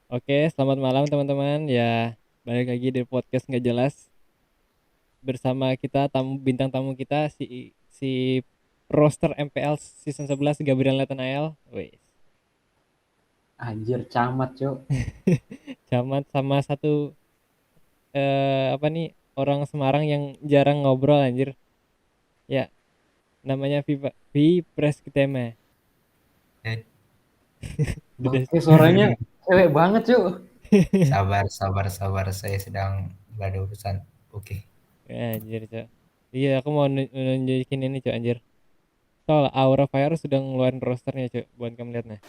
Oke, selamat malam teman-teman. Ya, balik lagi di podcast nggak jelas bersama kita bintang tamu kita si roster MPL season 11 Gabriel Nathanael. Wes. Anjir camat, Cuk. Camat sama satu apa nih orang Semarang yang jarang ngobrol anjir. Ya, namanya Vi Preskitema. Eh, Udah. Bangke suaranya cewek banget, Cuk. Sabar, sabar, sabar. Saya sedang berada urusan. Oke. Anjir, Cok. Iya, aku mau nunjukin ini, Cok, anjir. Soal Aura Fire sudah ngeluarin rosternya, Cok, buat kamu lihat nah.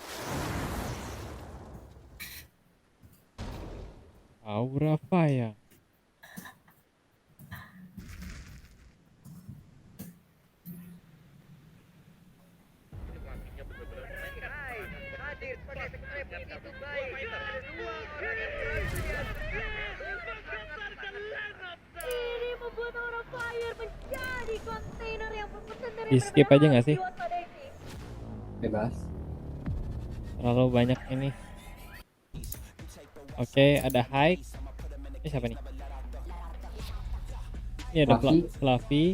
Aura Fire. Ini membuat orang fire menjadi kontainer yang berpesan dari Di skip aja nggak sih? diwaspada ini. Bebas. Terlalu banyak ini. Oke, ada Hike. Ini siapa nih? Ini ada Fluffy. Fluffy.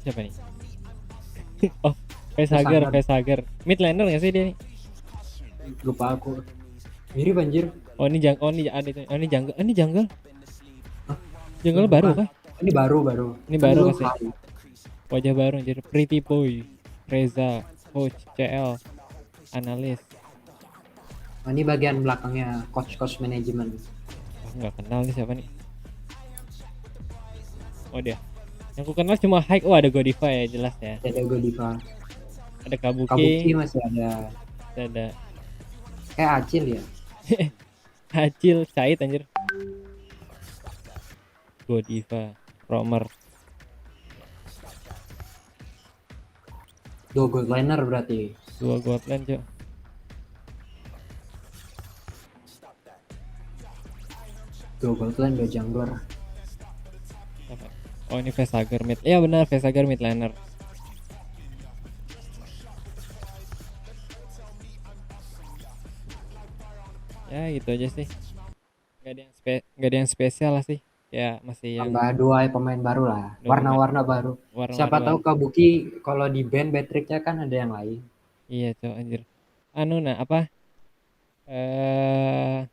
Siapa nih? Oh, Facehager, Facehager. Facehager. Mid laner nggak sih dia nih? Lupa aku. Mirip anjir. Oh ini ada itu. Oh ini jungle. Oh, ini jungle. Hah? Jungle baru Bukan. kah? Ini baru. Ini Kan baru dulu kasih. high. Wajah baru anjir. Pretty Boy, Reza, Coach, CL, Analis. Nah, ini bagian belakangnya coach manajemen. Oh, nggak kenal nih siapa nih. Oh dia. Yang ku kenal cuma Hike. Oh ada Godiva ya jelas ya. Ada Godiva. Ada Kabuki Kabuki. masih ada. Ada Kayak Acil ya. Hacil, Cait anjir. Godiva, Romer. Dua gold liner berarti. Dua Godland, Cok. Dua gold liner, dua jungler. Apa? Oh ini Facehager mid. Iya benar, Facehager mid laner. Ya gitu aja sih. Gak ada yang spesial lah sih. Ya masih yang Tambah dua pemain baru lah. dua pemain Warna-warna baru. warna-warna Siapa tahu baru. Kabuki kalau di band Patricknya kan ada yang lain. Iya, Cok, anjir. Anu nah apa? Eh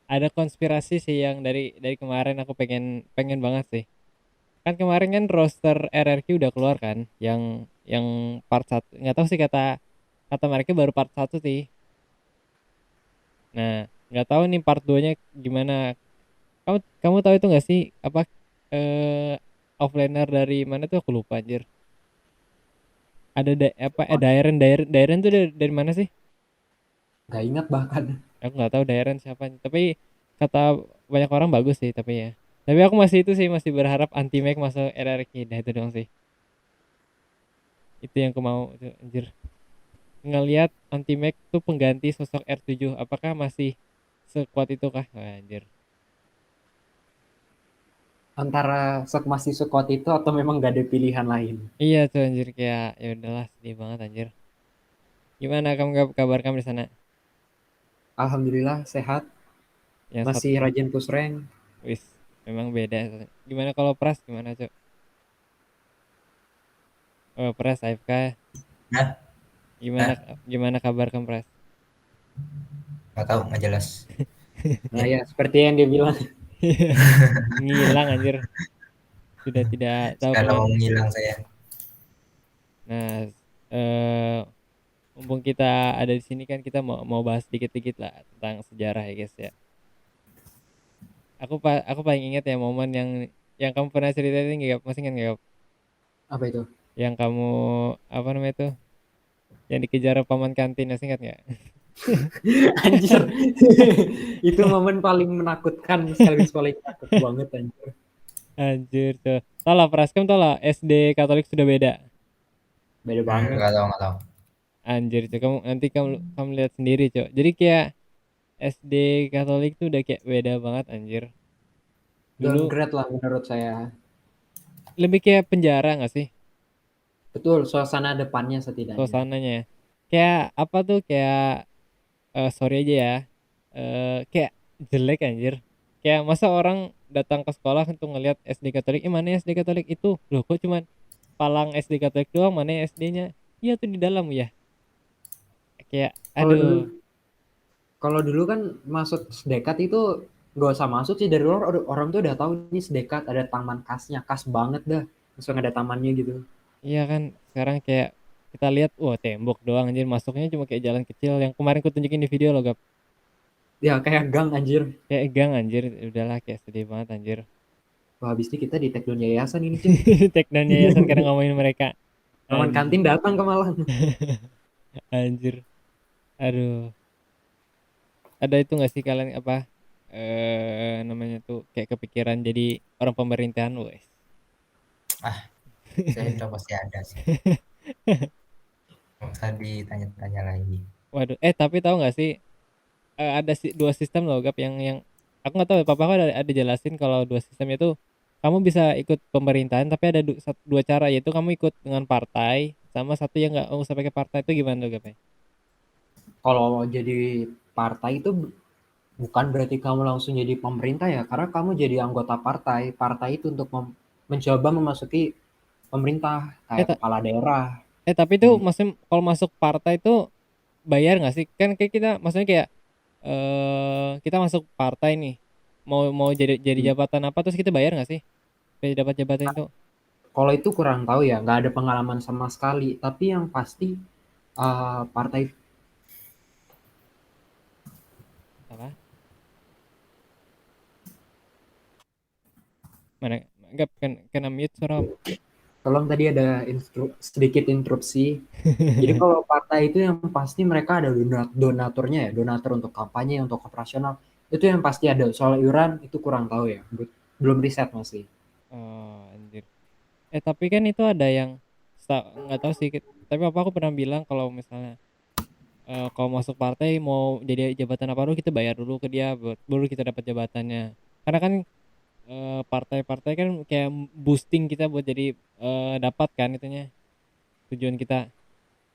ada konspirasi sih yang dari kemarin aku pengen pengen banget sih. Kan kemarin kan roster RRQ udah keluar kan, yang part satu. Nggak tahu sih kata kata mereka baru part satu sih. Nah, nggak tahu nih part 2-nya gimana. Kamu kamu tahu itu nggak sih apa eh offlaner dari mana tuh aku lupa anjir. Ada Dairen tuh dari mana sih? Gak ingat bahkan. Aku nggak tahu Dairen siapa. Tapi kata banyak orang bagus sih tapi ya. Tapi aku masih itu sih masih berharap anti-mag masuk RRQ. Nah itu doang sih. Itu yang aku mau itu anjir. Ngelihat anti-mag tuh pengganti sosok R7. Apakah masih sekuat itu kah? Wah, anjir. Antara masih sekuat itu atau memang gak ada pilihan lain. Iya tuh anjir kayak ya udahlah sedih banget anjir. Gimana kamu kabar kamu di sana? Alhamdulillah sehat. Yang satu Masih rajin push rank. wis memang beda. Gimana kalau Pras gimana, Cok? Oh, Pras AFK. Nah, Gimana nah, gimana kabar kamu, Pras? nggak tahu, nggak jelas. Nah ya seperti yang dia bilang. Ngilang anjir. Sudah tidak tahu Sekarang mau kemana. menghilang saya. Nah, eh mumpung kita ada di sini kan kita mau mau bahas dikit-dikit lah tentang sejarah ya guys ya. Aku paling ingat ya momen yang kamu pernah ceritain nggak, masih ingat nggak? Apa itu? Yang kamu apa namanya itu? Yang dikejar paman kantin, masih ingat nggak? Anjir. Itu momen paling menakutkan sekaligus paling takut banget anjir. Anjir tuh. Tau lah Praskem, tau lah SD Katolik sudah beda. Beda banget. Nggak tahu, nggak tahu. Anjir tuh kamu nanti kamu kamu lihat sendiri, Cok. Jadi kayak SD Katolik tuh udah kayak beda banget anjir. Dulu Downgrade lah menurut saya. lebih kayak penjara nggak sih? Betul, suasana depannya setidaknya. suasananya. Kayak apa tuh, kayak sorry aja ya, kayak jelek anjir. Kayak masa orang datang ke sekolah untuk ngelihat SD Katolik, mana ya SD Katolik itu? Loh kok cuman palang SD Katolik doang, mana ya SD-nya? Iya tuh di dalam ya. Kayak Kalau dulu aduh, kalau dulu kan masuk sedekat itu nggak usah masuk sih, dari luar orang tuh udah tahu ini sedekat ada taman khasnya, khas banget dah. Langsung ada tamannya gitu. iya kan sekarang kayak kita lihat, wah tembok doang anjir, masuknya cuma kayak jalan kecil yang kemarin ku tunjukin di video loh, Gap. Ya kayak gang anjir. Kayak gang anjir, udahlah kayak sedih banget anjir. Wah, habis ini kita di take down yayasan ini, cuy. Teknon yayasan karena ngomongin mereka. Taman Anjir, kantin datang ke Malang. anjir. Aduh. Ada itu nggak sih kalian apa namanya tuh kayak kepikiran jadi orang pemerintahan, wes. Ah, saya udah pasti ada sih. Nggak usah ditanya-tanya lagi. Waduh, tapi tahu nggak sih ada dua sistem loh, Gap, yang aku nggak tahu ya, papa aku ada jelasin kalau dua sistem itu kamu bisa ikut pemerintahan tapi ada dua cara, yaitu kamu ikut dengan partai sama satu yang nggak usah pakai partai. Itu gimana tuh, Gap? Kalau jadi partai itu bukan berarti kamu langsung jadi pemerintah ya, karena kamu jadi anggota partai. Partai itu untuk mencoba memasuki pemerintah Eh, kayak ta- kepala daerah. tapi itu Hmm. maksudnya kalau masuk partai itu bayar nggak sih? Kan kayak kita maksudnya kayak kita masuk partai nih, mau mau jadi Hmm. jabatan apa terus kita bayar nggak sih? Supaya dapat jabatan itu. Kalau itu kurang tahu ya, nggak ada pengalaman sama sekali. Tapi yang pasti partai Apa? Mana? Enggak, kan kena mute suara. tolong tadi ada sedikit interupsi. Jadi kalau partai itu yang pasti mereka ada donaturnya ya, donatur untuk kampanye, untuk operasional. Itu yang pasti ada. Soal iuran itu kurang tahu ya, belum riset masih. Oh, anjir. Tapi kan itu ada yang nggak tahu sih. Tapi apa aku pernah bilang kalau misalnya kalau masuk partai mau jadi jabatan apa dulu kita bayar dulu ke dia baru kita dapat jabatannya. Karena kan partai-partai kan kayak boosting kita buat jadi dapat kan itunya tujuan kita.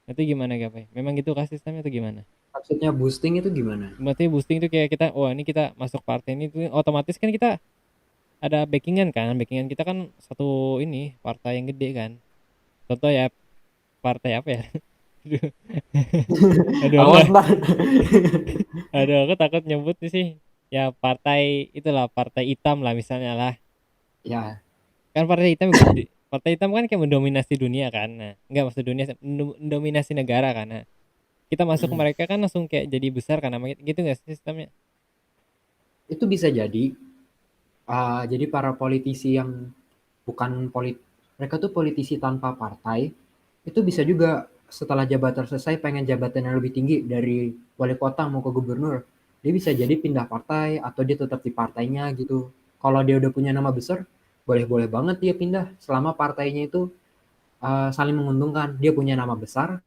Itu gimana, Gapai? Memang gitu kah sistemnya atau gimana? Maksudnya boosting itu gimana? Berarti boosting itu kayak kita, wah ini kita masuk partai ini tuh otomatis kan kita ada backingan kan, backingan kita kan satu ini partai yang gede kan. Contoh ya partai apa ya? Aduh, aku Awas ntar. aduh aku takut nyebut nih sih. Ya partai itulah partai hitam lah misalnya lah. Ya, Kan partai hitam kan kayak mendominasi dunia kan. Nah, enggak maksud dunia, mendominasi negara kan. Nah, kita masuk ke mereka kan langsung kayak jadi besar kan, namanya gitu nggak sih sistemnya? itu bisa jadi. Jadi para politisi yang bukan mereka tuh politisi tanpa partai, itu bisa juga setelah jabatan selesai pengen jabatan yang lebih tinggi dari wali kota mau ke gubernur. Dia bisa jadi pindah partai atau dia tetap di partainya gitu. Kalau dia udah punya nama besar, boleh-boleh banget dia pindah selama partainya itu saling menguntungkan. Dia punya nama besar,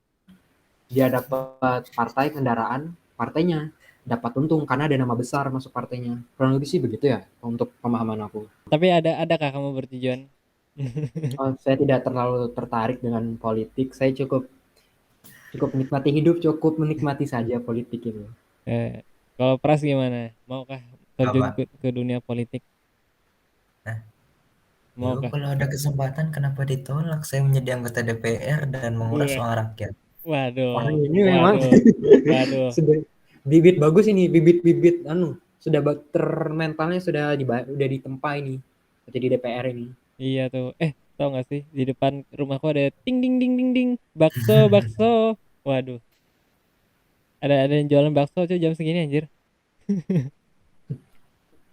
dia dapat partai kendaraan, partainya dapat untung karena ada nama besar masuk partainya. Kurang lebih sih begitu ya untuk pemahaman aku. Tapi adakah kamu bertujuan? Saya tidak terlalu tertarik dengan politik. Saya cukup cukup menikmati hidup, cukup menikmati saja politik itu. Eh, Kalau Pras gimana? Maukah terjun Apa? ke dunia politik? Nah, yo Maukah? kalau ada kesempatan kenapa ditolak? Saya menjadi anggota DPR dan menguras Wah, uang rakyat. Wah, waduh, ini memang waduh, waduh, sudah bibit bagus ini, bibit-bibit sudah mentalnya udah ditempa ini. Jadi DPR ini. iya tuh. Tau gak sih di depan rumahku ada ting ding ding ding ding bakso bakso. Waduh, ada yang jualan bakso cuy jam segini anjir.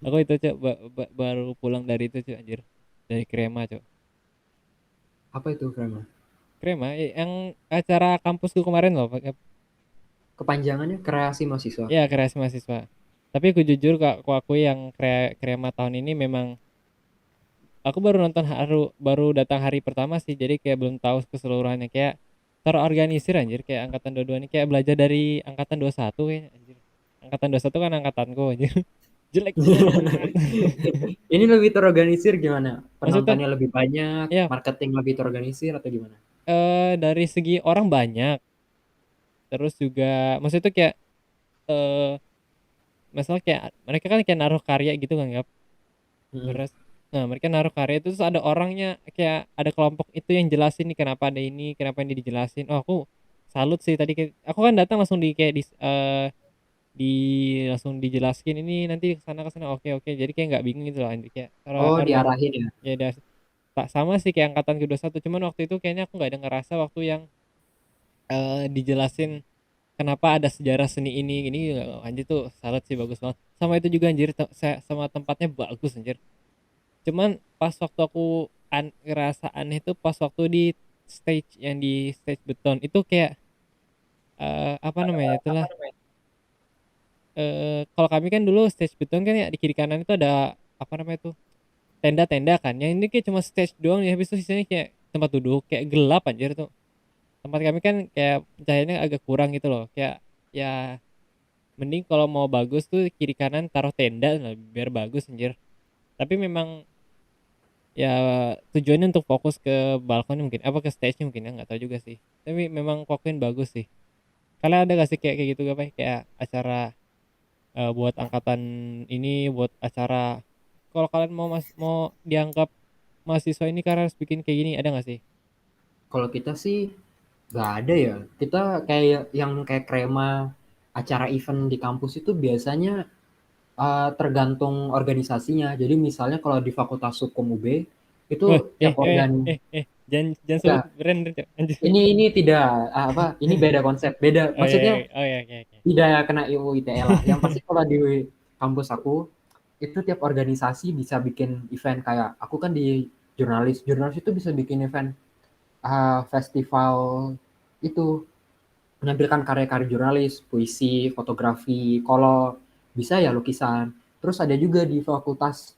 Aku itu cuy baru pulang dari itu cuy anjir, dari Krema cuy. Apa itu, Frema? Krema yang acara kampusku kemarin loh, Kepanjangannya kreasi mahasiswa. ya kreasi mahasiswa. Tapi aku jujur kak, aku akui yang Krema tahun ini memang aku baru nonton baru datang hari pertama sih, jadi kayak belum tahu keseluruhannya, kayak terorganisir anjir, kayak angkatan 22 ini kayak belajar dari angkatan 21 kayak anjir. Angkatan 21 kan angkatanku anjir. jelek banget. Ini lebih terorganisir gimana? Maksudnya Penontonnya lebih banyak, ya marketing lebih terorganisir atau gimana? dari segi orang banyak, terus juga maksudnya tuh kayak eh masalah kayak mereka kan kayak naruh karya gitu kan ya. Mm-mm. Terus nah mereka naruh karya itu terus ada orangnya kayak ada kelompok itu yang jelasin nih kenapa ada ini, kenapa ini dijelasin. Oh, aku salut sih tadi aku kan datang langsung di kayak di langsung dijelaskin ini nanti ke sana oke oke jadi kayak nggak bingung gitu loh Andri kayak Oh, organi diarahin ya. ya udah tak sama sih kayak angkatan ke-21 cuman waktu itu kayaknya aku nggak ada ngerasa waktu yang dijelasin kenapa ada sejarah seni ini anjir tuh salut sih bagus banget sama itu juga anjir sama tempatnya bagus anjir cuman pas waktu aku ngerasa aneh tuh pas waktu di stage yang di stage beton itu kayak apa namanya itulah kalau kami kan dulu stage beton kan ya di kiri kanan itu ada apa namanya tuh tenda-tenda kan yang ini kayak cuma stage doang ya habis itu sisanya kayak tempat duduk kayak gelap anjir tuh tempat kami kan kayak cahayanya agak kurang gitu loh kayak ya mending kalau mau bagus tuh kiri kanan taruh tenda lah biar bagus anjir tapi memang ya tujuannya untuk fokus ke balkon mungkin apa ke stage mungkin ya nggak tahu juga sih tapi memang kokin bagus sih kalian ada gak sih kayak kayak gitu gak Pak? Kayak acara buat angkatan ini buat acara kalau kalian mau dianggap mahasiswa ini karena harus bikin kayak gini ada nggak sih? Kalau kita sih nggak ada ya. Kita kayak yang kayak krema acara event di kampus itu biasanya tergantung organisasinya. Jadi misalnya kalau di Fakultas Hukum UB itu Wah, tiap jangan jangan sebut enggak, brand anjir. ini tidak apa, ini beda konsep, beda. Oh ya, Maksudnya oh ya, oke oke. tidak kena UU ITE lah. Yang pasti kalau di kampus aku itu tiap organisasi bisa bikin event kayak aku kan di jurnalis. Jurnalis itu bisa bikin event festival itu menampilkan karya-karya jurnalis, puisi, fotografi, kalau bisa ya lukisan. Terus ada juga di Fakultas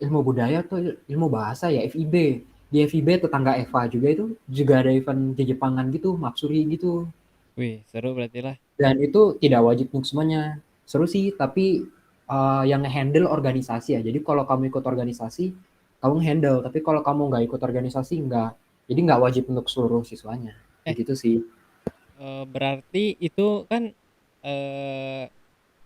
Ilmu Budaya atau Ilmu Bahasa ya FIB. Di FIB tetangga Eva juga itu juga ada event di Jepangan gitu, Matsuri gitu. Wih, seru berarti lah. Dan itu tidak wajib untuk semuanya. Seru sih, tapi yang handle organisasi ya. Jadi kalau kamu ikut organisasi, kamu handle. Tapi kalau kamu nggak ikut organisasi, nggak. Jadi nggak wajib untuk seluruh siswanya. Eh, Begitu sih. berarti itu kan eh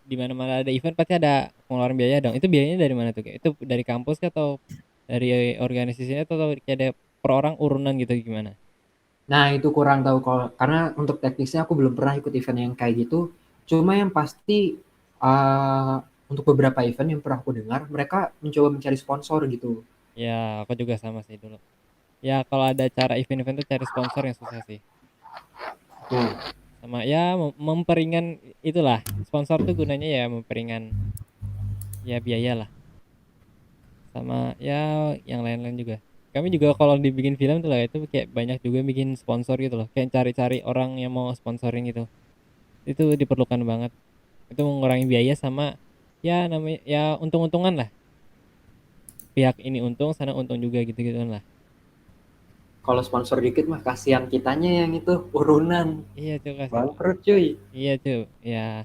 di mana-mana ada event pasti ada pengeluaran biaya dong. Itu biayanya dari mana tuh? Kayak itu dari kampus kah atau dari organisasinya atau kayak ada per orang urunan gitu gimana? Nah, itu kurang tahu kalau karena untuk teknisnya aku belum pernah ikut event yang kayak gitu. Cuma yang pasti uh, untuk beberapa event yang pernah aku dengar, mereka mencoba mencari sponsor gitu. Ya, aku juga sama sih dulu. Ya, kalau ada cara event-event tuh cari sponsor yang susah sih. Tuh. Sama ya memperingan itulah. Sponsor tuh gunanya ya memperingan ya biaya lah. Sama ya yang lain-lain juga. Kami juga kalau dibikin film tuh lah itu kayak banyak juga bikin sponsor gitu loh. Kayak cari-cari orang yang mau sponsoring gitu. Itu diperlukan banget. Itu mengurangi biaya sama ya namanya ya untung-untungan lah. Pihak ini untung, sana untung juga gitu-gitu lah. Kalau sponsor dikit mah kasihan kitanya yang itu urunan. Iya tuh kasih. Bangkrut cuy. Iya tuh. Ya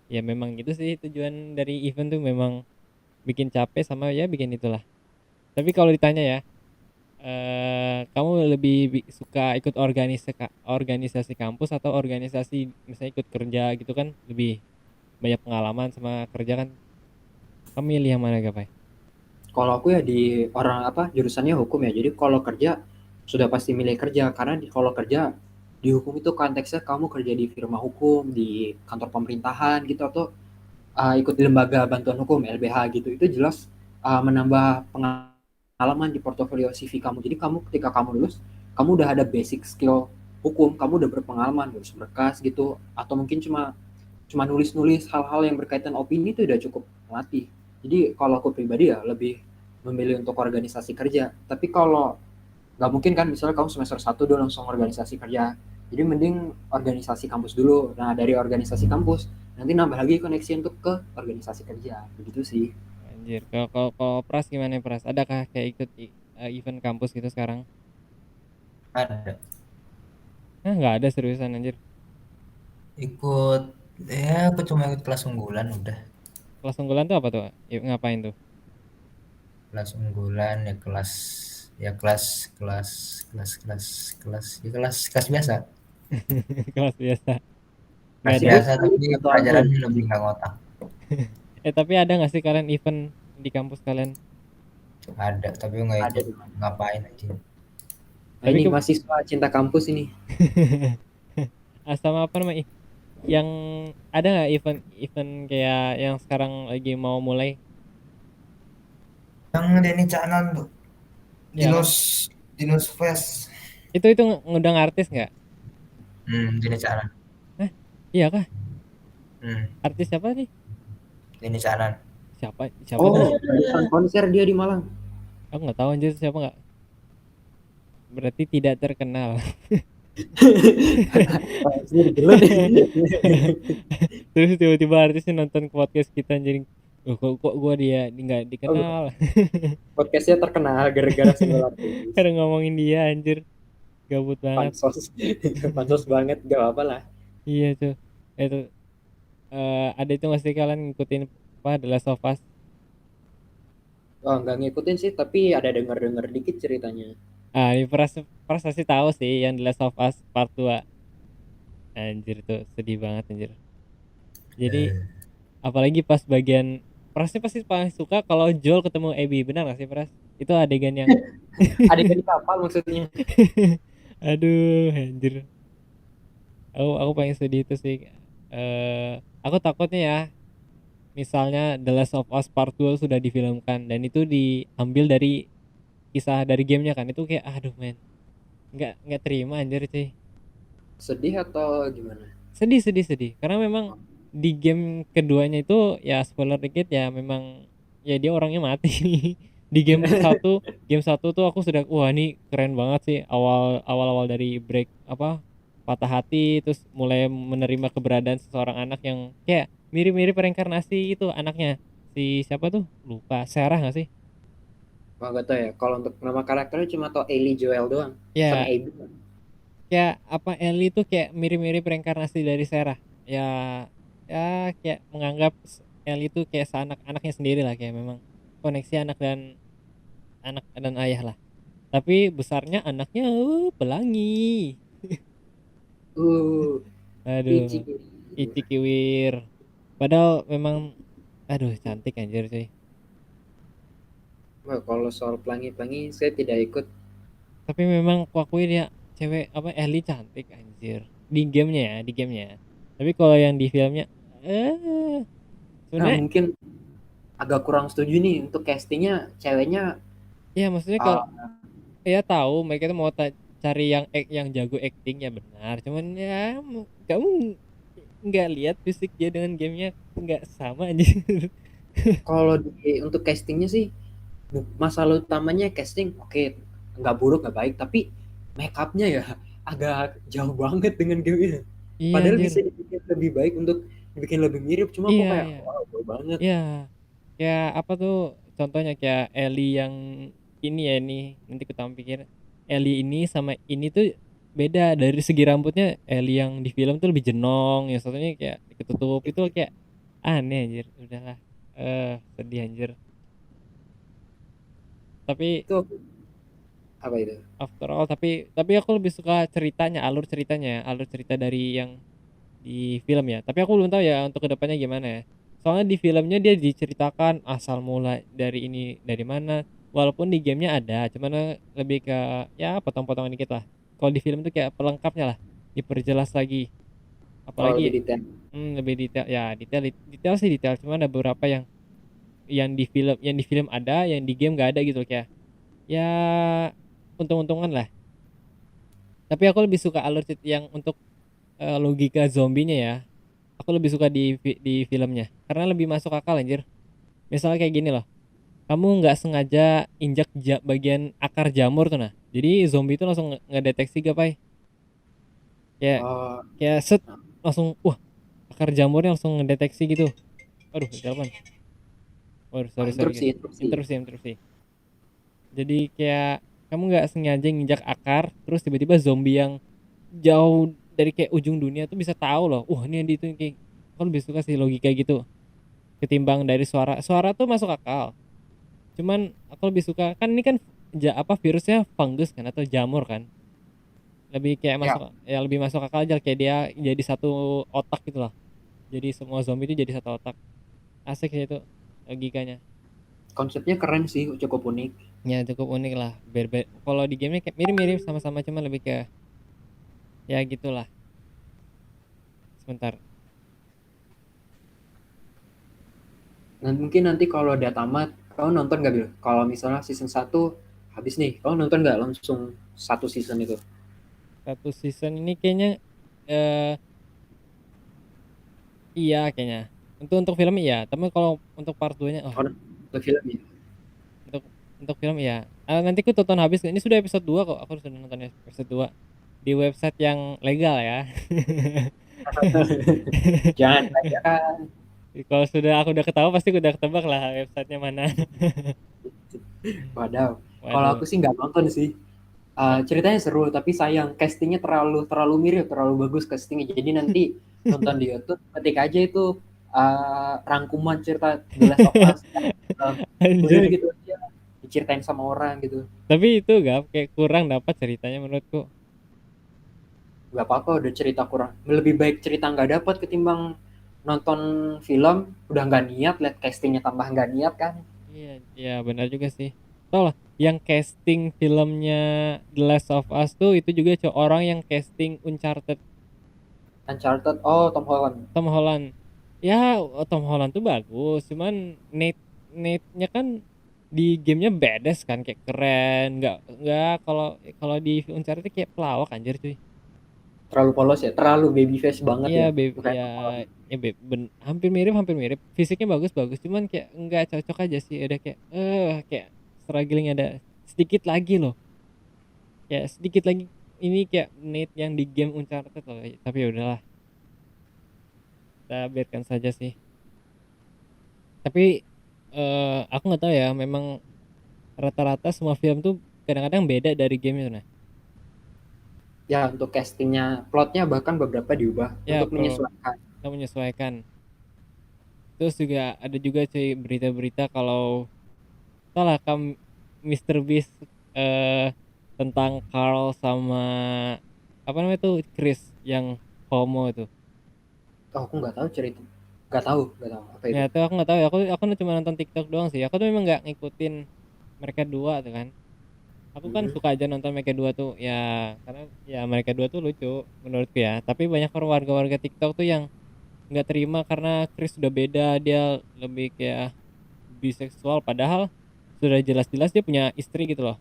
ya memang gitu sih tujuan dari event tuh memang bikin capek sama ya bikin itulah. Tapi kalau ditanya ya, kamu lebih suka ikut organisasi kampus atau organisasi misalnya ikut kerja gitu kan lebih banyak pengalaman sama kerja kan? Kamu milih yang mana Gapai? Kalau aku ya di orang apa jurusannya hukum ya. Jadi kalau kerja sudah pasti milih kerja karena kalau kerja di hukum itu konteksnya kamu kerja di firma hukum, di kantor pemerintahan gitu atau ikut di lembaga bantuan hukum LBH gitu. Itu jelas menambah pengalaman di portofolio CV kamu. Jadi kamu ketika kamu lulus, kamu udah ada basic skill hukum, kamu udah berpengalaman ngurus berkas gitu atau mungkin cuma cuma nulis-nulis hal-hal yang berkaitan opini itu udah cukup melatih. Jadi kalau aku pribadi ya lebih memilih untuk organisasi kerja. Tapi kalau nggak mungkin kan misalnya kamu semester 1 dulu langsung organisasi kerja. Jadi mending organisasi kampus dulu. Nah dari organisasi kampus nanti nambah lagi koneksi untuk ke organisasi kerja. Begitu sih. Anjir, kalau Pras gimana Pras? Adakah kayak ikut event kampus gitu sekarang? Ada. Nggak ada seriusan anjir. Ikut, ya aku cuma ikut kelas unggulan udah. Kelas unggulan tuh apa tuh? Ya, ngapain tuh? Kelas unggulan ya kelas ya kelas kelas kelas kelas kelas ya kelas biasa. Kelas biasa. Nggak Kelas ada. Sebut biasa kali tapi satu album. pelajarannya lebih nggak ngotak. Tapi ada nggak sih kalian event di kampus kalian? Ada tapi nggak Ada ikut di mana. ngapain aja. Tapi Ini mahasiswa cinta kampus ini. sama apa namanya? Yang ada nggak event kayak yang sekarang lagi mau mulai? Yang Denny Caknan tuh Ya kan? Dinos Fest. Itu ngundang artis nggak? Denny Caknan. Hah? Iya kah? Hmm, Artis siapa nih? Denny Caknan. Siapa Oh, tuh? barusan konser dia di Malang. Aku nggak tahu anjir siapa nggak. Berarti tidak terkenal. Anjir, gelut nih. Terus tiba-tiba artisnya nonton podcast kita anjir. Oh, kok gua dia nggak dikenal. Podcastnya terkenal gara-gara single artis. Karena ngomongin dia anjir. Gabut banget. Pansos. Pansos banget, gak apa-apa lah. Iya tuh. Itu ada itu nggak sih kalian ngikutin apa The Last of Us? Oh, nggak ngikutin sih, tapi ada denger-denger dikit ceritanya. Ini Pras pasti tahu sih yang The Last of Us Part 2. Anjir tuh sedih banget anjir. Jadi apalagi pas bagian Prasnya pasti paling suka kalau Joel ketemu Abby, benar gak sih Pras? Itu adegan yang Adegan di kapal maksudnya. aduh anjir. Aku paling sedih itu sih. Aku takutnya ya, misalnya The Last of Us Part 2 sudah difilmkan dan itu diambil dari kisah dari gamenya kan, itu kayak aduh men, nggak terima anjir cuy. Sedih atau gimana? Sedih karena memang di game keduanya itu ya spoiler dikit ya, memang ya dia orangnya mati. Di game satu tuh aku sudah wah ini keren banget sih, awal dari break apa patah hati terus mulai menerima keberadaan seseorang anak yang kayak mirip-mirip reinkarnasi itu anaknya si siapa tuh lupa, Sarah nggak sih? Wah, gak tau ya. Kalau untuk nama karakternya cuma tau Ellie Joel doang. Sama Ya Abby. kayak apa, Ellie tuh kayak mirip-mirip reinkarnasi dari Sarah ya. Ya kayak menganggap Ellie tuh kayak seanak-anaknya sendiri lah, kayak memang koneksi anak dan ayah lah, tapi besarnya anaknya pelangi. Uh, Ichi. Aduh, Ichi Kiwir, padahal memang aduh cantik anjir cuy. Wah, kalau soal pelangi-pelangi saya tidak ikut. Tapi memang aku akuin ya, cewek apa Ellie cantik anjir di gamenya. Tapi kalau yang di filmnya Nah, sebenarnya mungkin agak kurang setuju nih untuk castingnya ceweknya. ya maksudnya kalau ah, ya tahu mereka tuh mau cari yang jago acting ya benar, cuman ya kamu nggak lihat fisik dia dengan gamenya nggak sama aja. kalau untuk castingnya sih masalah utamanya casting oke, nggak buruk nggak baik, tapi make upnya ya agak jauh banget dengan game ini. Iya Padahal anjir. bisa dibikin lebih baik untuk dibikin lebih mirip, cuma kok Iya kayak iya wow jauh banget. iya, kayak apa tuh contohnya kayak Ellie yang ini ya, ini nanti kita pikir Ellie ini sama ini tuh beda dari segi rambutnya. Ellie yang di film tuh lebih jenong, yang satunya kayak ketutup, itu kayak aneh anjir. Udahlah, sedih anjir. Tapi Itu apa itu? after all, tapi aku lebih suka alur cerita dari yang di film ya. Tapi aku belum tahu ya untuk kedepannya gimana ya. Soalnya di filmnya dia diceritakan asal mula dari ini dari mana. Walaupun di gamenya ada, cuman lebih ke ya potong-potongan dikit lah. Kalau di film tuh kayak pelengkapnya lah, diperjelas lagi. Oh, lebih Apalagi detail. lebih detail ya, detail sih detail. Cuman ada beberapa yang di film ada, yang di game nggak ada gitu kayak. Ya untung-untungan lah. Tapi aku lebih suka alur cerita yang untuk logika zombinya ya. Aku lebih suka di filmnya karena lebih masuk akal anjir. Misalnya kayak gini loh. Kamu nggak sengaja injak bagian akar jamur tuh nah. Jadi zombie itu langsung ngedeteksi gak pai. Kayak Oh, kayak set langsung wah, akar jamurnya langsung ngedeteksi gitu. Aduh, telepon. Waduh, sorry sorry guys. interupsi. Interupsi. Jadi kayak kamu nggak sengaja nginjak akar, terus tiba-tiba zombie yang jauh dari kayak ujung dunia tuh bisa tahu loh. Wah, ini yang di itu kayak. Aku lebih suka sih logika gitu. ketimbang dari suara. Suara tuh masuk akal. Cuman aku lebih suka kan ini kan virusnya fungus kan atau jamur kan. Lebih kayak Ya, lebih masuk akal aja kayak dia jadi satu otak gitu loh. Jadi semua zombie itu jadi satu otak. Asik sih itu logikanya. konsepnya keren sih, cukup unik. Ya cukup unik lah. Kalau di gamenya kayak mirip-mirip sama-sama cuma lebih ke ya gitulah. Sebentar. Dan mungkin nanti kalau udah tamat, kau nonton nggak Bil? Kalau misalnya season 1 habis nih, kau nonton nggak langsung satu season itu? Satu season ini kayaknya eh iya kayaknya. Untuk film iya, tapi kalau untuk part 2-nya Oh, untuk film ya? untuk untuk film iya. Nanti aku tonton habis. Ini sudah episode 2 kok. Aku sudah nonton episode 2 di website yang legal ya. Jangan aja. Kalau aku udah ketahui pasti aku udah ketebak lah websitenya mana. Wadaw. Kalau Waduh. aku sih nggak nonton sih. Ceritanya seru, tapi sayang castingnya terlalu mirip, terlalu bagus castingnya. Jadi nanti nonton di YouTube, ketik aja itu rangkuman cerita The Last of Us. Udah Anjir. gitu aja, diceritain sama orang gitu. Tapi itu gak kayak kurang dapat ceritanya menurutku. Gak apa-apa, udah cerita kurang. Lebih baik cerita nggak dapat ketimbang nonton film udah nggak niat, lihat castingnya tambah nggak niat kan. Iya, iya benar juga sih. Tau lah, yang casting filmnya The Last of Us tuh itu juga orang yang casting Uncharted, Uncharted, oh Tom Holland. Tom Holland. Ya, Tom Holland tuh bagus, cuman Nate-nya kan di gamenya badass kan kayak keren, nggak kalau kalau di Uncharted kayak pelawak anjir cuy. Terlalu polos ya, terlalu baby face banget Iya, ya. ya, Kayak Tom Holland. hampir mirip. Fisiknya bagus, cuman kayak nggak cocok aja sih. Udah kayak struggling ada sedikit lagi loh. Kayak sedikit lagi ini kayak Nate yang di game Uncharted loh. Tapi ya udahlah, kita biarkan saja sih. Tapi aku nggak tahu ya, memang rata-rata semua film tuh kadang-kadang beda dari game itu nah. Ya untuk castingnya, plotnya bahkan beberapa diubah Ya, untuk menyesuaikan. kita menyesuaikan. Terus juga ada juga cuy berita-berita kalau salah kam Mr. Beast tentang Carl sama apa namanya tuh Chris yang homo itu. Oh, aku nggak tahu cerita, nggak tahu apa itu. Ya itu aku nggak tahu ya. Aku cuma nonton TikTok doang sih. Aku tuh memang nggak ngikutin mereka dua tuh kan. Aku kan Mm-mm. suka aja nonton mereka dua tuh ya karena ya mereka dua tuh lucu menurutku ya. Tapi banyak orang warga-warga TikTok tuh yang nggak terima karena Chris sudah beda, dia lebih kayak biseksual padahal sudah jelas-jelas dia punya istri gitu loh.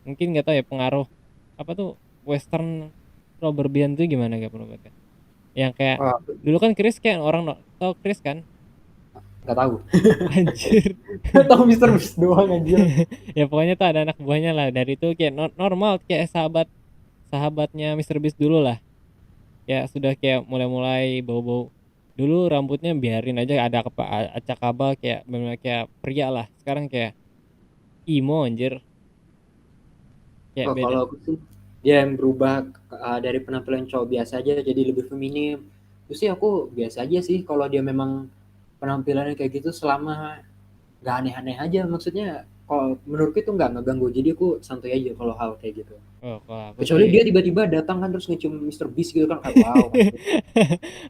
Mungkin nggak tahu ya pengaruh apa tuh western lo berlebihan tuh gimana gak menurut kalian? Yang kayak Wah, dulu kan Chris kayak orang tau Chris kan. nggak tahu. Anjir. Tahu Mister Beast doang anjir. Ya pokoknya tuh ada anak buahnya lah, dari itu kayak normal kayak sahabatnya Mr. Beast dulu lah. Ya sudah kayak mulai-mulai bau-bau. Dulu rambutnya biarin aja ada acak kabal kayak benar kayak pria lah. Sekarang kayak emo anjir, kayak Oh, beda. kalau aku sih dia yang berubah dari penampilan cowok biasa aja jadi lebih feminim. Terus sih aku biasa aja sih kalau dia memang penampilannya kayak gitu selama nggak aneh-aneh aja. Maksudnya kalau menurutku itu nggak ngeganggu. Jadi aku santai aja kalau hal kayak gitu. Oh kalau aku Kecuali sih dia tiba-tiba datang kan terus ngecium Mister Beast gitu kan kayak wow.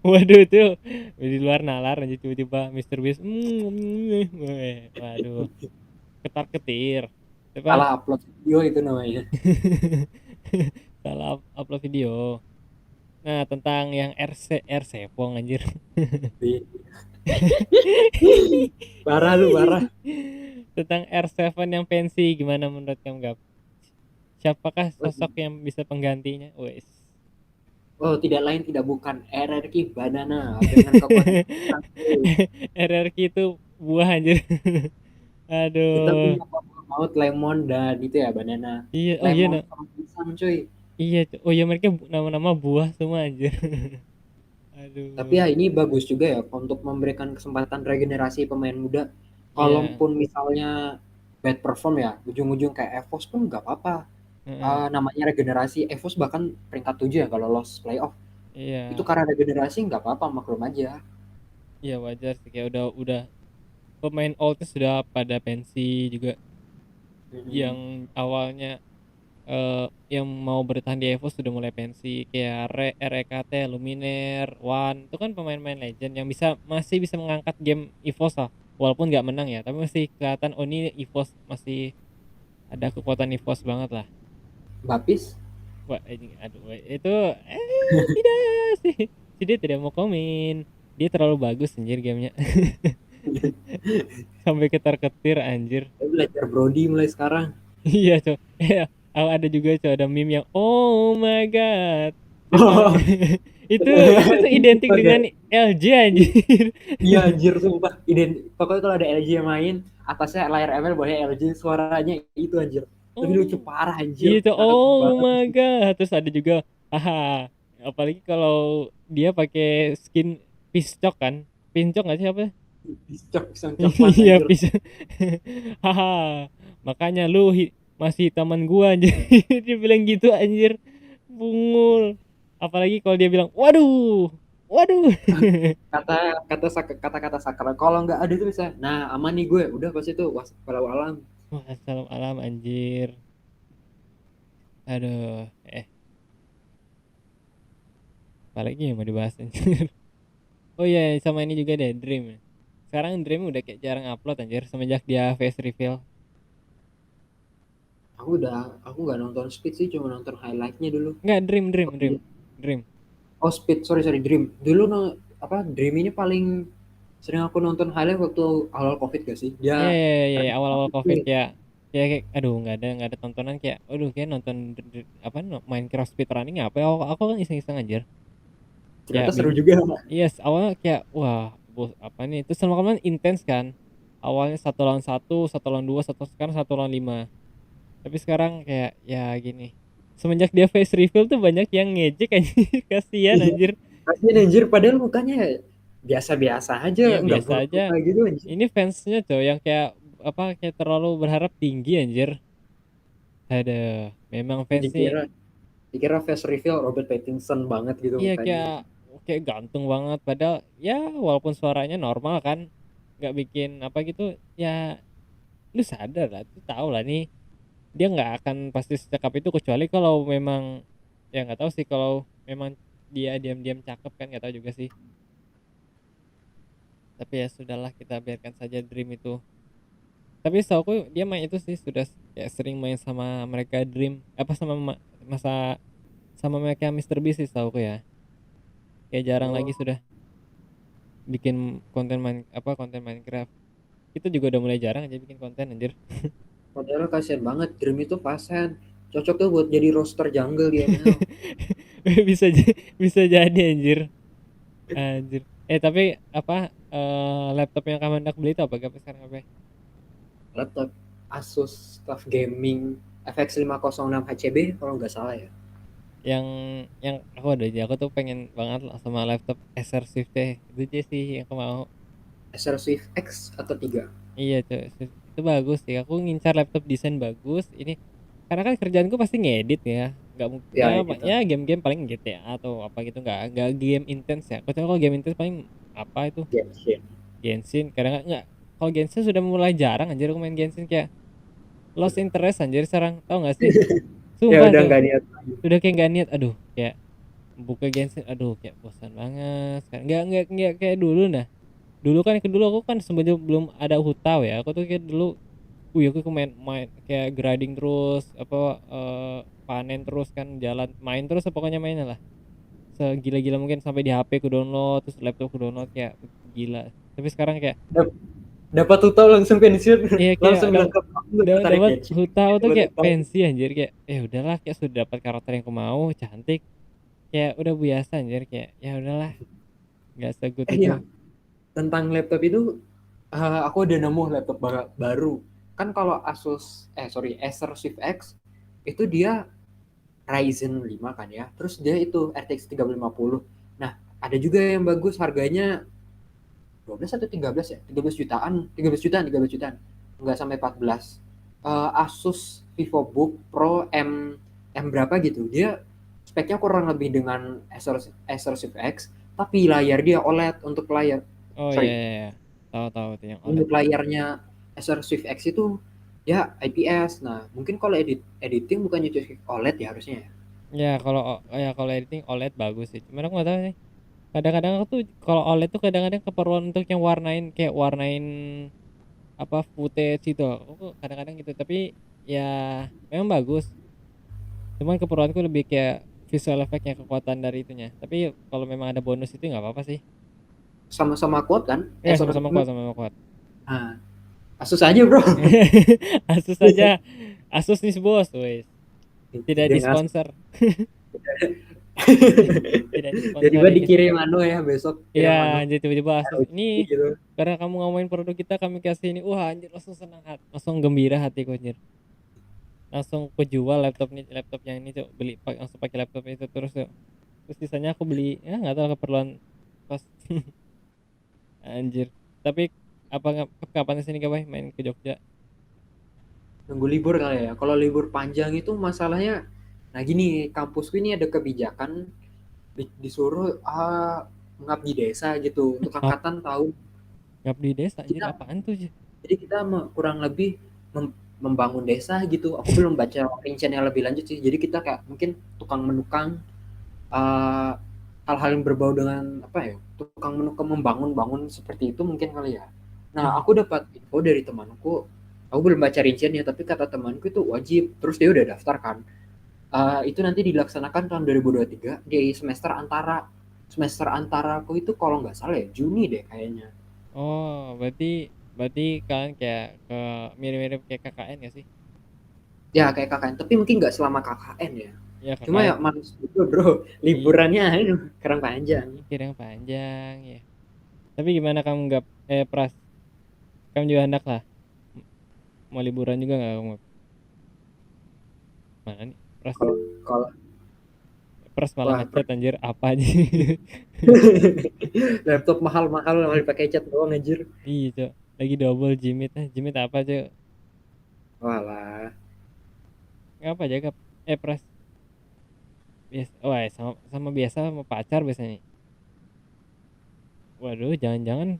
waduh tuh di luar nalar aja tiba-tiba Mr. Beast waduh ketar ketir apa Salah upload video itu namanya. salah upload video. Nah tentang yang RC Pong anjir. Parah lu parah. Tentang R7 yang pensi gimana menurut kamu Gap? Siapakah sosok yang bisa penggantinya? Wes. Oh, tidak lain tidak bukan RRQ Banana dengan kekuatan RRQ itu buah anjir. kita Aduh. punya buah maut, lemon dan itu ya banana. Iya, oh iya Lemon no. sama pisang cuy. Iya, oh iya mereka nama-nama buah semua anjir. Tapi Aduh. ya ini bagus juga ya untuk memberikan kesempatan regenerasi pemain muda. Iya. Kalaupun misalnya bad perform ya, ujung-ujung kayak EVOS pun nggak apa-apa. Heeh. Namanya regenerasi. EVOS bahkan peringkat 7 ya kalau lolos playoff. Itu Iya. karena regenerasi nggak apa-apa, maklum aja. Iya wajar sih, kayak udah pemain oldnya sudah pada pensi juga, Mm-mm. yang awalnya yang mau bertahan di EVOS sudah mulai pensi, kayak REKT, Luminaire, One, itu kan pemain-pemain legend yang masih bisa mengangkat game EVOS lah, walaupun nggak menang ya, tapi masih kelihatan oh ini EVOS masih ada kekuatan EVOS banget lah. Bapis. Wah, ini aduh, itu tidak sih, dia tidak mau komen, dia terlalu bagus anjir gamenya. Sampai ketar-ketir anjir. Saya belajar Brody mulai sekarang. Iya cow, ada juga cow, ada meme yang oh my god, tentang Oh, itu tuh identik dengan LJ anjir. iya anjir sumpah. Pokoknya kalau ada LG yang main, atasnya layar ML, bawahnya LG, suaranya itu anjir. Lebih lucu Oh parah anjir. itu, Ngakak oh banget. my god, terus ada juga haha, apalagi kalau dia pakai skin piscok kan, pincok nggak sih apa? Cok, cok Iya anjir. bisa. Haha, makanya lu masih teman gua anjir. Dia bilang gitu anjir, bungul. Apalagi kalau dia bilang waduh, waduh. Kata-kata sakral. Kalau nggak ada tuh bisa. Nah, aman nih gue. Udah pas itu walau alam. Wah, salam alam anjir. Aduh, apalagi yang mau dibahas anjir. Oh iya, sama ini juga deh, Dream. Sekarang Dream udah kayak jarang upload anjir semenjak dia face reveal. Aku nggak nonton Speed sih, cuma nonton highlightnya dulu. Enggak, Dream, Dream, Oh, Dream. iya. Dream. Oh, Speed, sorry Dream. Dulu Dream ini paling sering aku nonton highlight waktu awal COVID gak sih? Ya, Dia ya, ya, ya, terkenal awal-awal banget tuh. COVID ya. Ya kayak aduh nggak ada tontonan, kayak aduh kayak nonton apa Minecraft speedrunning apa ya, aku kan iseng-iseng anjir. Ternyata Ya seru juga. yes, awalnya kayak wah bos apa nih, terus lama-lama intens kan. Awalnya satu lawan satu, satu lawan dua, sekarang satu lawan lima. Tapi sekarang kayak ya gini. Semenjak dia face reveal tuh banyak yang ngejek anjir. Kasihan Iya. anjir. Kasian anjir, padahal mukanya biasa-biasa aja, Iya nggak biasa aja. buruk-buruk kayak gitu anjir. Ini fansnya tuh yang kayak apa, kayak terlalu berharap tinggi anjir. Ada memang fansnya. Dikira dikira face reveal Robert Pattinson banget gitu Iya mukanya. kayak kayak ganteng banget, padahal ya walaupun suaranya normal kan, nggak bikin apa gitu ya, lu sadar lah, tuh tahu lah nih dia nggak akan pasti secakap itu, kecuali kalau memang ya nggak tahu sih, kalau memang dia diam-diam cakep kan, nggak tahu juga sih. Tapi ya sudahlah, kita biarkan saja Dream itu. Tapi setahu aku dia main itu sih sudah kayak sering main sama mereka Dream apa sama masa sama mereka Mr. Beast sih setahu aku ya, kayak jarang lagi Oh, sudah bikin konten Minecraft. Kita juga udah mulai jarang aja bikin konten anjir. padahal kasihan banget. Dream itu pasien. Cocok tuh buat jadi roster jungle di ML. Bisa jadi anjir. Anjir. Tapi apa laptop yang kamu hendak beli itu apa gak sekarang apa? Laptop Asus TUF Gaming FX 506 HCB kalau nggak salah ya. Yang aku ada aja, aku tuh pengen banget lah sama laptop Acer Swift teh. Itu aja sih yang aku mau. Acer Swift X atau 3. Iya tuh, itu bagus sih. Aku ngincar laptop desain bagus. Ini karena kan kerjaanku pasti ngedit ya. Nggak mungkin Ya, ya, ya gitu. ya game-game paling GTA atau apa gitu, nggak game intens ya. Kalau game intens paling apa itu Genshin. Genshin. Kadang nggak, kalau Genshin sudah mulai jarang anjir aku main Genshin, kayak lost interest anjir sekarang, tau nggak sih? Ya Sumpah udah tuh nggak niat lagi. udah kayak nggak niat, aduh kayak buka Genshin, aduh kayak bosan banget sekarang, nggak kayak dulu. Nah dulu kan, aku kan sebelum belum ada Hutau ya, aku tuh kayak dulu aku main kayak grinding terus apa, panen terus kan, jalan main terus pokoknya mainnya lah segila-gila mungkin, sampai di HP ku download, terus laptop ku download, kayak gila. Tapi sekarang kayak Dapat tuh tahu langsung pensiun. iya kayak Langsung bilang ke aku nggak tertarik dapat Genshin. Hutau tuh Dapat kayak Hutau. pensi anjir, kayak udahlah, kayak sudah dapat karakter yang aku mau, cantik, kayak udah biasa anjir, kayak ya udahlah, nggak segut itu. Iya, tentang laptop itu aku udah nemu laptop baru. Kan kalau Acer Swift X itu dia Ryzen 5 kan ya. Terus dia itu RTX 3050. Nah, ada juga yang bagus harganya 12 atau 13 ya? 13 jutaan, 13 jutaan. Enggak sampai 14. Asus VivoBook Pro M berapa gitu. Dia speknya kurang lebih dengan Acer Swift X, tapi layar dia OLED untuk layar. Oh iya, Sorry, iya, iya. Tahu tuh yang OLED. untuk layarnya Acer Swift X itu ya IPS. Nah, mungkin kalau editing bukannya cocok OLED ya harusnya ya. Kalau editing OLED bagus sih. Cuman aku nggak tahu sih. Kadang-kadang aku tuh kalau OLED tuh kadang-kadang keperluan untuk yang warnain apa footage itu. Aku kadang-kadang gitu. Tapi ya memang bagus. Cuman keperluanku lebih kayak visual effect-nya, kekuatan dari itunya. Tapi kalau memang ada bonus itu nggak apa-apa sih. Sama-sama kuat kan? Ya sama-sama kuat, sama-sama kuat. Nah, Asus aja bro. Asus aja. Asus nih bos, wes. Tidak Dengan Asus. disponsor. Tidak Tiba-tiba disponsori. dikirim ya besok Iya, kirim jadi tiba-tiba Asus ROG ini gitu. karena kamu ngomongin produk kita kami kasih ini. Wah, anjir langsung senang hati, langsung gembira hatiku anjir. Langsung aku jual laptop yang ini, Cuk. Langsung pakai laptop itu terus, Cuk. Terus sisanya aku beli ya nggak tahu keperluan pas. Anjir. Tapi kapan sini Kak Bay main ke Jogja? Nunggu libur kali ya. Kalau libur panjang itu masalahnya, nah gini, kampusku ini ada kebijakan disuruh mengabdi desa gitu untuk Ap, angkatan tahun ngabdi desa anjir kita. apaan tuh? Jadi kita kurang lebih membangun desa gitu. Aku belum baca rinciannya lebih lanjut sih. Jadi kita kayak mungkin tukang menukang uh, hal-hal yang berbau dengan apa ya, tukang menukang membangun seperti itu mungkin kali ya. Nah, Ih, aku dapat info dari temanku. Aku belum baca rinciannya, tapi kata temanku itu wajib. Terus dia udah daftar kan. Itu nanti dilaksanakan tahun 2023 di semester antara aku itu kalau nggak salah ya Juni deh kayaknya. oh, berarti kalian kayak mirip-mirip kayak KKN gak sih? Ya kayak KKN, tapi mungkin nggak selama KKN ya. Ya Cuma ya KKN. males gitu bro, liburannya kurang panjang. Kira yang panjang ya. Tapi gimana kamu nggak Pras? Kamu juga hendak lah mau liburan juga nggak kamu? Mana nih? Kalau kalau Pras malah wah ngechat anjir apa aja. laptop mahal-mahal malah pakai cat doang anjir. Iya, Cok. Lagi double Jimit. Jimit apa, Cok? Walah, Ngapa aja, Kak? Pras. Biasa. Wah, sama biasa sama pacar biasanya. Waduh, jangan-jangan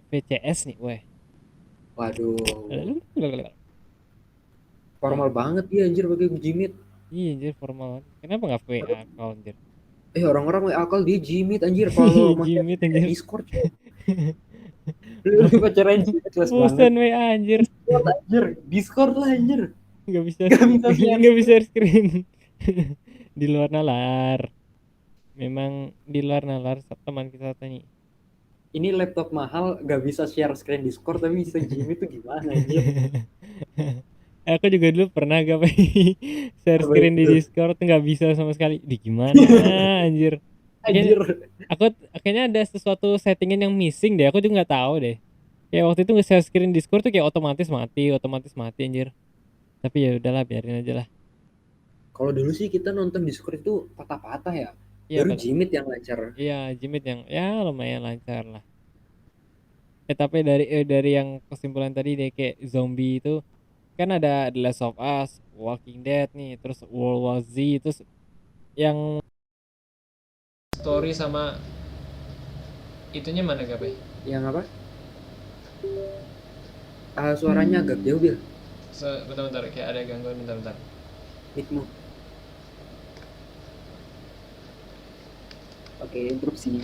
VCS nih, weh. waduh, Lalu. formal banget dia anjir pakai Jimit. Iya, anjir formal. Kenapa nggak VA call anjir? Orang-orang akal dia Jimit anjir kalau pakai Jimit anjir. Discord. Lu pacaran Jimit kelas banget. Bosan WA anjir. Discord anjir, Discord lah anjir. Nggak bisa Gak bisa share. nggak bisa share screen. Di luar nalar. Memang di luar nalar teman kita tadi. Ini laptop mahal gak bisa share screen Discord tapi bisa Jimmy tuh gimana anjir. Aku juga dulu pernah gak share Apa screen di itu? Discord nggak bisa sama sekali. Di gimana anjir? Kayaknya, Anjir. kayaknya ada sesuatu settingan yang missing deh. Aku juga nggak tahu deh. Kayak waktu itu nge-share screen Discord tuh kayak otomatis mati anjir. Tapi ya udahlah, biarin aja lah. Kalau dulu sih kita nonton Discord itu patah-patah ya. Iya, Baru Jimit yang lancar. iya Jimit yang ya lumayan lancar lah. Tapi dari yang kesimpulan tadi deh kayak zombie itu kan ada The Last of Us, Walking Dead nih, terus World War Z, terus yang story sama itunya mana gak Bay? Yang apa? Suaranya agak jauh Bil. Bentar kayak ada gangguan bentar. Mic-mu. Oke, interupsi.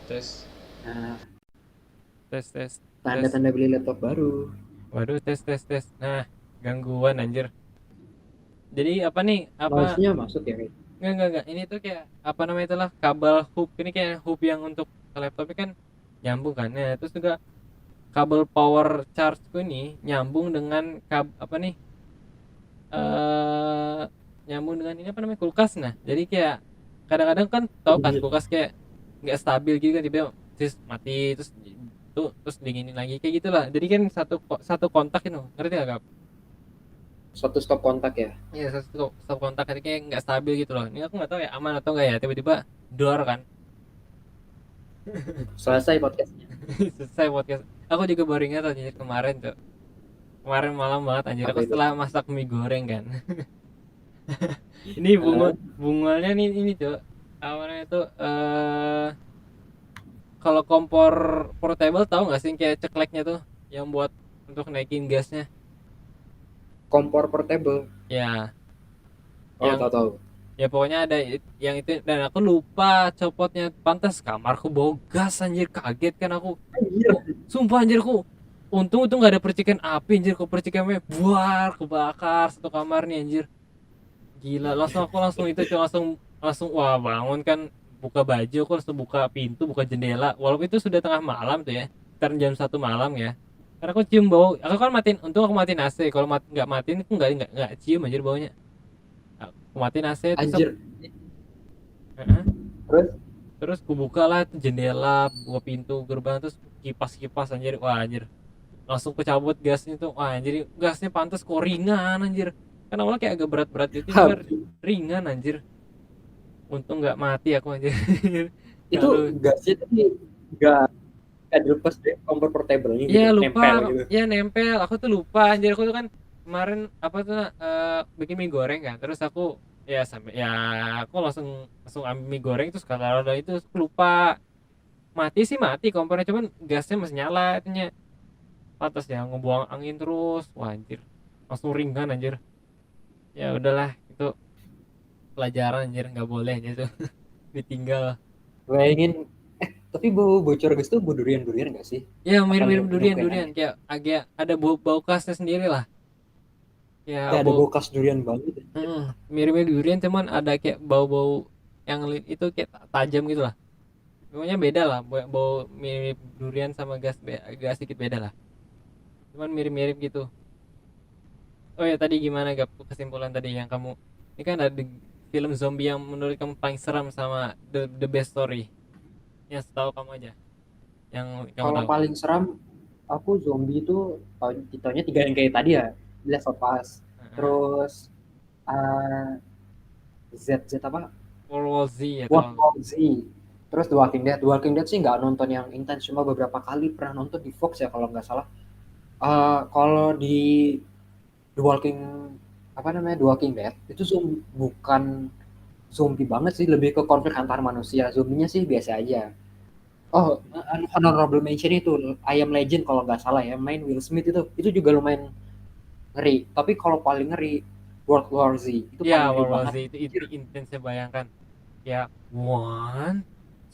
Tes. Nah, Tes. tanda-tanda beli laptop baru. Waduh, tes. Nah, gangguan anjir. Jadi apa nih? Mouse-nya masuk ya kayak. Enggak. Ini tuh kayak apa namanya itulah kabel hub. Ini kayak hub yang untuk laptopnya kan nyambung kan. Nah, terus juga kabel power chargeku ini nyambung dengan apa nih? Nyambung dengan ini apa namanya kulkas. Nah, jadi kayak kadang-kadang kan tau kan kulkas kayak nggak stabil gitu kan, tiba-tiba terus mati terus dinginin lagi kayak gitulah. Jadi kan satu kontak itu, ngerti nggak Kak? Satu stop kontak ya. Iya, satu kontak kayak nggak stabil gitu loh. Ini aku nggak tahu ya aman atau nggak ya, tiba-tiba door kan. Selesai podcastnya. Selesai podcast. Aku juga baru ingat aja kemarin tuh. Kemarin malam banget anjir, Apa aku itu? setelah masak mie goreng kan. Ini bungulnya nih ini tuh apa namanya itu kalau kompor portable tahu nggak sih yang kayak cekleknya tuh yang buat untuk naikin gasnya Kompor portable. ya Oh, yang tahu-tahu. ya pokoknya ada yang itu dan aku lupa copotnya pantas kamarku bau gas anjir kaget kan aku. Anjir. Oh, sumpah anjir ku untung itu nggak ada percikan api anjir kok percikannya buar kebakar satu kamar nih anjir gila aku langsung itu cuy, langsung langsung wah bangun kan buka baju aku langsung buka pintu buka jendela walaupun itu sudah tengah malam tuh ya sekitar jam 1 malam ya karena aku cium bau aku kan matiin untung aku matiin AC kalau nggak matiin aku nggak cium anjir baunya aku matiin AC terus aku, Anjir. Heeh. Terus Terus ku buka lah tuh jendela buka pintu gerbang terus kipas anjir wah anjir langsung kecabut gasnya tuh wah anjir gasnya pantas kok ringan anjir kan awalnya kayak agak berat-berat gitu juga habis. ringan anjir untung nggak mati aku anjir Itu kalau gasnya tapi nggak dilepas dari kompor portable-nya ya gitu, lupa nempel gitu. ya nempel aku tuh lupa anjir aku tuh kan kemarin apa tuh bikin mie goreng kan terus aku ya sampai ya aku langsung langsung ambil mie goreng terus kalau ada itu aku lupa mati sih mati kompornya cuman gasnya masih nyala itunya pantas ya ngebuang angin terus wah anjir langsung ringkan anjir ya udahlah itu pelajaran anjir nggak boleh aja tuh ditinggal Bayangin, tapi bau bocor gas tuh bau durian-durian nggak sih? ya Apa mirip-mirip nemu yang durian aneh? kayak agak ada bau khasnya sendiri lah ya Kayak ada bau bau khas durian banget. mirip-mirip durian cuman ada kayak bau-bau yang itu kayak tajam gitu lah pokoknya beda lah bau mirip durian sama gas agak sedikit beda lah cuman mirip-mirip gitu oh ya tadi gimana gap kesimpulan tadi yang kamu ini kan ada film zombie yang menurut kamu paling seram sama the best story yang setahu kamu aja yang kamu Kalau tahu. paling seram, aku zombie itu taunya tiga yang kayak tadi ya, The Last of Us. Heeh. Terus uh, Z apa? World War Z World atau War Z. Terus The Walking Dead. The Walking Dead sih nggak nonton yang intens, cuma beberapa kali pernah nonton di Fox ya kalau nggak salah. Kalau di The Walking apa namanya The Walking Dead itu bukan zombie banget sih, lebih ke konflik antar manusia. Zombinya sih biasa aja. Oh, honorable mention itu I Am Legend kalau nggak salah ya, main Will Smith itu juga lumayan ngeri. Tapi kalau paling ngeri World War Z itu ya paling ngeri World War banget. Z itu intens saya bayangkan ya one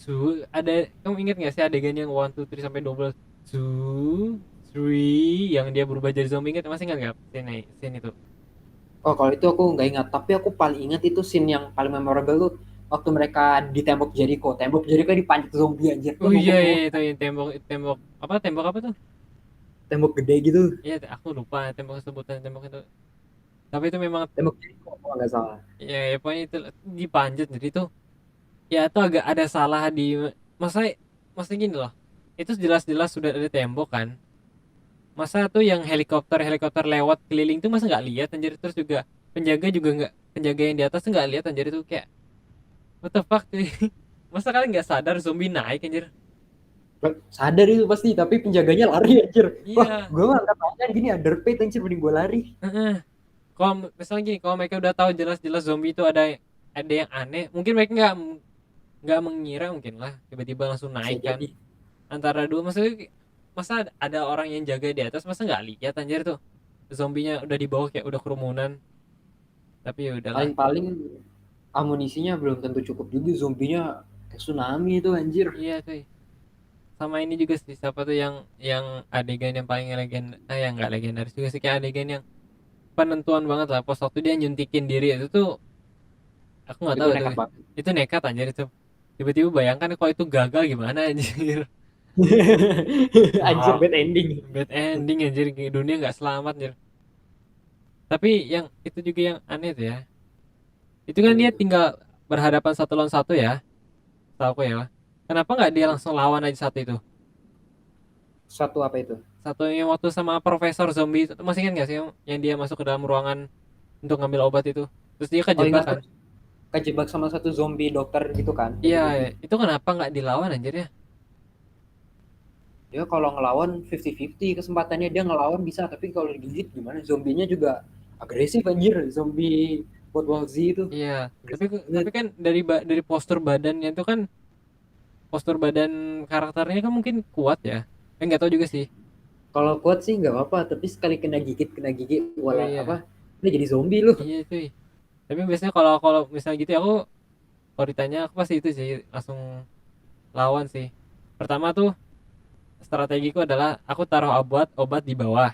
two ada kamu ingat nggak sih adegan yang one two three sampai double two three yang dia berubah jadi zombie ingat masih ingat nggak scene itu Oh, kalau itu aku nggak ingat. Tapi aku paling ingat itu scene yang paling memorable tuh waktu mereka di tembok Jericho. Tembok Jericho dipanjat zombie anjir. Tuh oh iya iya ngomong-ngomong itu yang tembok tembok tembok apa tuh tembok gede gitu. iya aku lupa tembok sebutan tembok itu tapi itu memang Tembok Jericho kalau nggak salah. ya pokoknya itu dipanjat jadi tuh ya itu agak ada salah di masa masa gini loh itu jelas-jelas sudah ada tembok kan masa tuh yang helikopter lewat keliling tuh masa nggak lihat anjir terus juga juga nggak penjaga yang di atas tuh nggak lihat anjir itu kayak what the fuck cuy masa kalian nggak sadar zombie naik anjir Sadar itu pasti, tapi penjaganya lari anjir. Wah, iya gue mah angkat tangan gini underpaid anjir, mending gue lari. heeh. Kalau misalnya gini kalau mereka udah tahu jelas-jelas zombie itu ada yang aneh mungkin mereka nggak mengira mungkin lah tiba-tiba langsung Bisa naik kan jadi. antara dua maksudnya masa ada orang yang jaga di atas masa nggak lihat anjir tuh zombinya udah di bawah kayak udah kerumunan tapi ya udahlah Paling-paling amunisinya belum tentu cukup juga, zombinya kayak tsunami itu anjir. iya cuy sama ini juga sih siapa tuh yang adegan yang paling yang nggak legendaris juga sih kayak adegan yang penentuan banget lah pas waktu dia nyuntikin diri itu tuh aku nggak Itu tahu tuh nekat banget. itu nekat anjir itu tiba-tiba bayangkan kalau itu gagal gimana anjir Anjir, ah, bad ending. bad ending anjir dunia nggak selamat anjir tapi yang itu juga yang aneh tuh ya itu kan dia tinggal berhadapan satu lawan satu ya tahu aku ya kenapa nggak dia langsung lawan aja satu itu Satu apa itu? satu yang waktu sama profesor zombie itu masih ingat nggak sih yang dia masuk ke dalam ruangan untuk ngambil obat itu terus dia Oh, kejebak ingat, kan kejebak sama satu zombie dokter gitu kan. iya Gitu-gitu. itu kenapa nggak dilawan anjir ya Dia kalau ngelawan 50-50 kesempatannya dia ngelawan bisa, tapi kalau digigit gimana? Zombinya juga agresif anjir. Zombie World War Z itu. Iya, Berisik tapi banget. kan dari postur badannya itu kan, postur badan karakternya kan mungkin kuat ya. Nggak tahu juga sih. Kalau kuat sih nggak apa-apa, tapi sekali kena gigit, Oh wala apa, iya, udah jadi zombie lu. iya cuy. Tapi biasanya kalau kalau misalnya gitu ya, aku kalau ditanya aku pasti itu sih langsung lawan sih. Pertama tuh strategiku adalah aku taruh obat di bawah,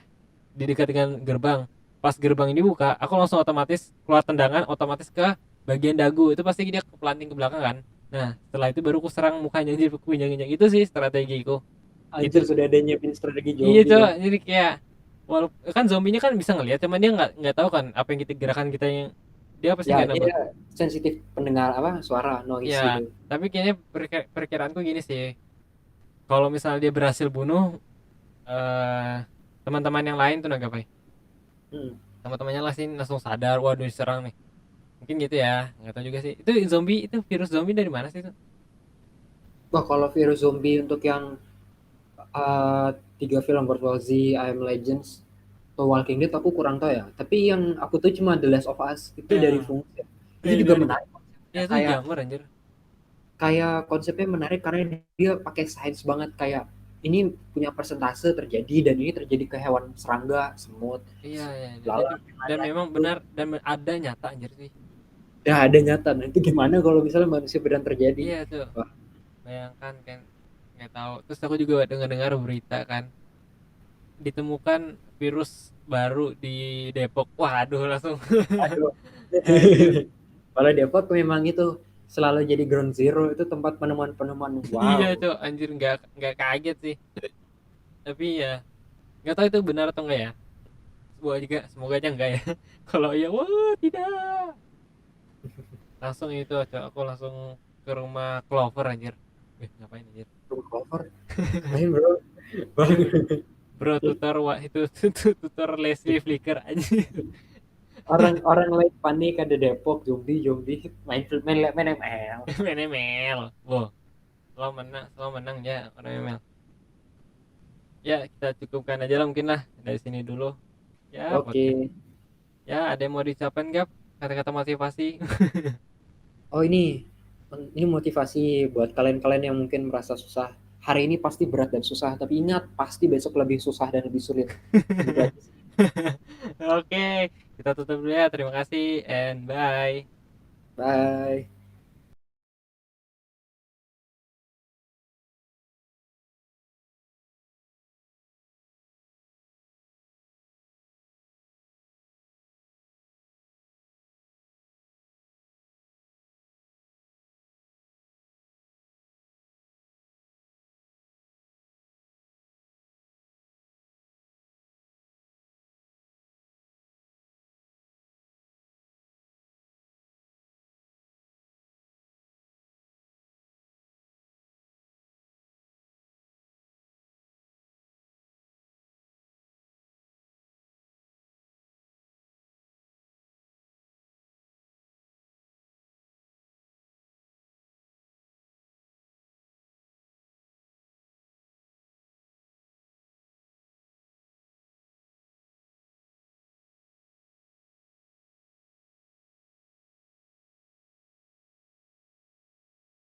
di dekat dengan gerbang. Pas gerbang ini buka, aku langsung otomatis keluar tendangan otomatis ke bagian dagu. Itu pasti dia kepelanting ke belakang kan. Nah, setelah itu baru ku serang mukanya, jadi ku injak-injak. Itu sih strategiku. Anjir, Itu sudah ada nyiapin strategi iya zombie coba, dong. jadi kayak walaupun kan zombinya kan bisa ngelihat, cuman dia nggak tahu kan apa yang kita gerakan kita yang dia pasti Ya nggak nembak. dia sensitif pendengar apa suara noise Ya, gitu. tapi kayaknya perkiraanku gini sih. Kalau misalnya dia berhasil bunuh eh teman-teman yang lain tuh nanggapai. Hmm. Teman-temannya langsung sadar, waduh diserang nih. Mungkin gitu ya, nggak tahu juga sih. Itu zombie, itu virus zombie dari mana sih itu? Wah, kalau virus zombie untuk yang uh, 3 film World War Z, I Am Legends, atau Walking Dead aku kurang tahu ya. Tapi yang aku tuh cuma The Last of Us itu dari Ya, fungsi. Itu juga dari menarik ya konsepnya. itu Kayak jamur anjir. kayak konsepnya menarik karena dia pakai sains banget, kayak ini punya persentase terjadi dan ini terjadi ke hewan serangga, semut, Iya, ya. lalat, Dan lain-lain memang itu. benar dan ada nyata anjir sih. Udah ada nyata. Nah, itu gimana kalau misalnya manusia beneran terjadi? Iya tuh. Wah, Bayangkan kan, nggak tahu. Terus aku juga dengar-dengar berita kan, ditemukan virus baru di Depok. Waduh, langsung aduh. anjir. Kalau Depok memang itu selalu jadi ground zero, itu tempat penemuan-penemuan. Iya Wow. tuh anjir, nggak kaget sih. Tapi ya nggak tahu itu benar atau enggak ya. Semoga aja enggak ya. Kalau iya, wah tidak. Langsung itu aku langsung ke rumah Clover anjir. Ngapain anjir? Room cover. Ngapain bro? Bang. Bro, tutor itu tutor Leslie Flicker anjir. Orang-orang lain panik ada Depok zombie zombie main main ML. Main ML. Wow, selalu menang ya orang ML. Ya, kita cukupkan aja lah mungkin lah dari sini dulu. Ya, podcast. Oke. Ya, ada yang mau diucapkan gak? Kata-kata motivasi. Oh, ini motivasi buat kalian-kalian yang mungkin merasa susah. Hari ini pasti berat dan susah, tapi ingat pasti besok lebih susah dan lebih sulit. Gitu aja sih. Oke, kita tutup dulu ya. Terima kasih and bye. Bye.